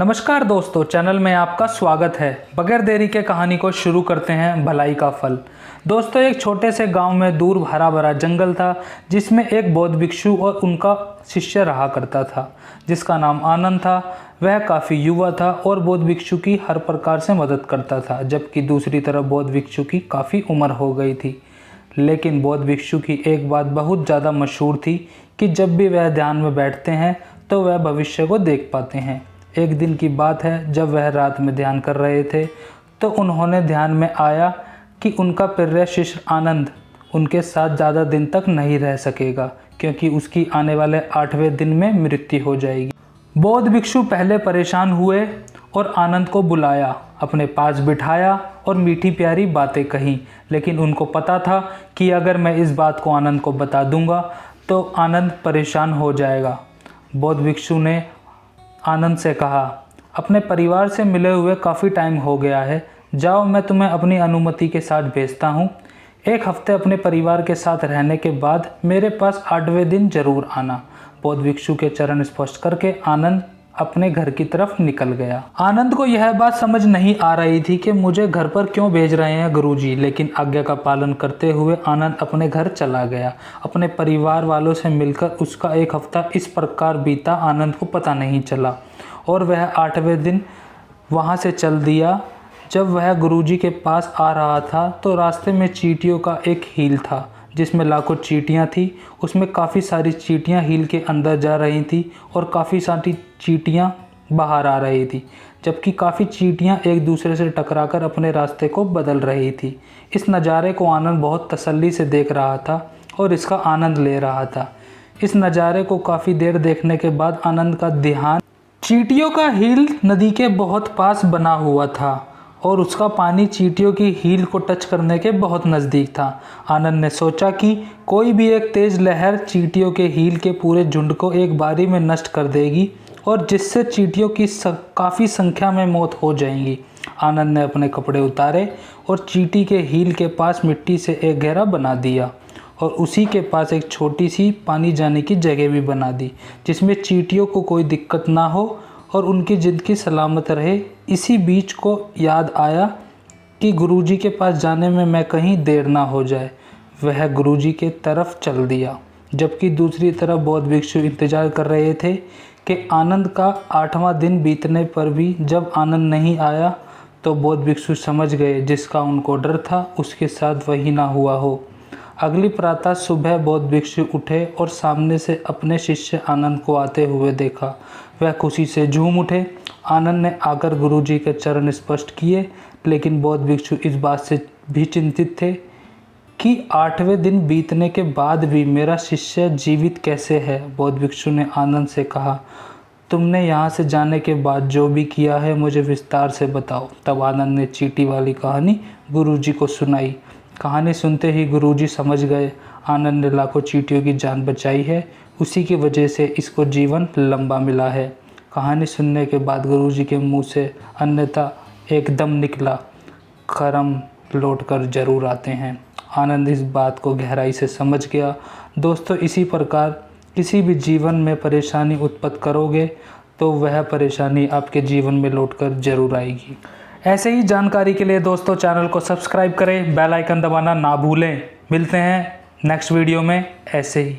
नमस्कार दोस्तों, चैनल में आपका स्वागत है। बगैर देरी के कहानी को शुरू करते हैं। भलाई का फल। दोस्तों, एक छोटे से गांव में दूर हरा भरा जंगल था जिसमें एक बौद्ध भिक्षु और उनका शिष्य रहा करता था जिसका नाम आनंद था। वह काफ़ी युवा था और बौद्ध भिक्षु की हर प्रकार से मदद करता था, जबकि दूसरी तरफ बौद्ध भिक्षु की काफ़ी उम्र हो गई थी। लेकिन बौद्ध भिक्षु की एक बात बहुत ज़्यादा मशहूर थी कि जब भी वह ध्यान में बैठते हैं तो वह भविष्य को देख पाते हैं। एक दिन की बात है, जब वह रात में ध्यान कर रहे थे तो उन्होंने ध्यान में आया कि उनका प्रिय शिष्य आनंद उनके साथ ज़्यादा दिन तक नहीं रह सकेगा, क्योंकि उसकी आने वाले 8वें दिन में मृत्यु हो जाएगी। बौद्ध भिक्षु पहले परेशान हुए और आनंद को बुलाया, अपने पास बिठाया और मीठी प्यारी बातें कहीं। लेकिन उनको पता था कि अगर मैं इस बात को आनंद को बता दूंगा तो आनंद परेशान हो जाएगा। बौद्ध भिक्षु ने आनंद से कहा, अपने परिवार से मिले हुए काफ़ी टाइम हो गया है, जाओ मैं तुम्हें अपनी अनुमति के साथ भेजता हूँ। एक हफ्ते अपने परिवार के साथ रहने के बाद मेरे पास 8वें दिन जरूर आना। बौद्ध भिक्षु के चरण स्पर्श करके आनंद अपने घर की तरफ निकल गया। आनंद को यह बात समझ नहीं आ रही थी कि मुझे घर पर क्यों भेज रहे हैं गुरुजी, लेकिन आज्ञा का पालन करते हुए आनंद अपने घर चला गया। अपने परिवार वालों से मिलकर उसका एक हफ्ता इस प्रकार बीता, आनंद को पता नहीं चला और वह 8वें दिन वहाँ से चल दिया। जब वह गुरुजी के पास आ रहा था तो रास्ते में चींटियों का एक हील था जिसमें लाखों चींटियां थी। उसमें काफ़ी सारी चींटियां हील के अंदर जा रही थी और काफ़ी सारी चींटियां बाहर आ रही थी, जबकि काफ़ी चींटियां एक दूसरे से टकराकर अपने रास्ते को बदल रही थी। इस नज़ारे को आनंद बहुत तसल्ली से देख रहा था और इसका आनंद ले रहा था। इस नज़ारे को काफ़ी देर देखने के बाद आनंद का ध्यान चींटियों का हील नदी के बहुत पास बना हुआ था और उसका पानी चींटियों की हील को टच करने के बहुत नज़दीक था। आनंद ने सोचा कि कोई भी एक तेज़ लहर चींटियों के हील के पूरे झुंड को एक बारी में नष्ट कर देगी और जिससे चींटियों की काफ़ी संख्या में मौत हो जाएंगी। आनंद ने अपने कपड़े उतारे और चींटी के हील के पास मिट्टी से एक घेरा बना दिया और उसी के पास एक छोटी सी पानी जाने की जगह भी बना दी, जिसमें चींटियों को कोई दिक्कत ना हो और उनकी ज़िंदगी सलामत रहे। इसी बीच को याद आया कि गुरुजी के पास जाने में मैं कहीं देर ना हो जाए। वह गुरुजी के तरफ चल दिया, जबकि दूसरी तरफ बौद्ध भिक्षु इंतज़ार कर रहे थे कि आनंद का 8वां दिन बीतने पर भी जब आनंद नहीं आया तो बौद्ध भिक्षु समझ गए जिसका उनको डर था उसके साथ वही ना हुआ हो। अगली प्रातः सुबह बौद्ध भिक्षु उठे और सामने से अपने शिष्य आनंद को आते हुए देखा। वह खुशी से झूम उठे। आनंद ने आकर गुरुजी के चरण स्पर्श किए, लेकिन बौद्ध भिक्षु इस बात से भी चिंतित थे कि 8वें दिन बीतने के बाद भी मेरा शिष्य जीवित कैसे है। बौद्ध भिक्षु ने आनंद से कहा, तुमने यहाँ से जाने के बाद जो भी किया है मुझे विस्तार से बताओ। तब आनंद ने चींटी वाली कहानी गुरुजी को सुनाई। कहानी सुनते ही गुरुजी समझ गए आनंद ने लाखों चींटियों की जान बचाई है, उसी की वजह से इसको जीवन लंबा मिला है। कहानी सुनने के बाद गुरुजी के मुंह से अन्यथा एकदम निकला, करम लौट कर जरूर आते हैं। आनंद इस बात को गहराई से समझ गया। दोस्तों, इसी प्रकार किसी भी जीवन में परेशानी उत्पन्न करोगे तो वह परेशानी आपके जीवन में लौट कर जरूर आएगी। ऐसे ही जानकारी के लिए दोस्तों चैनल को सब्सक्राइब करें, बेल आइकन दबाना ना भूलें। मिलते हैं नेक्स्ट वीडियो में ऐसे ही।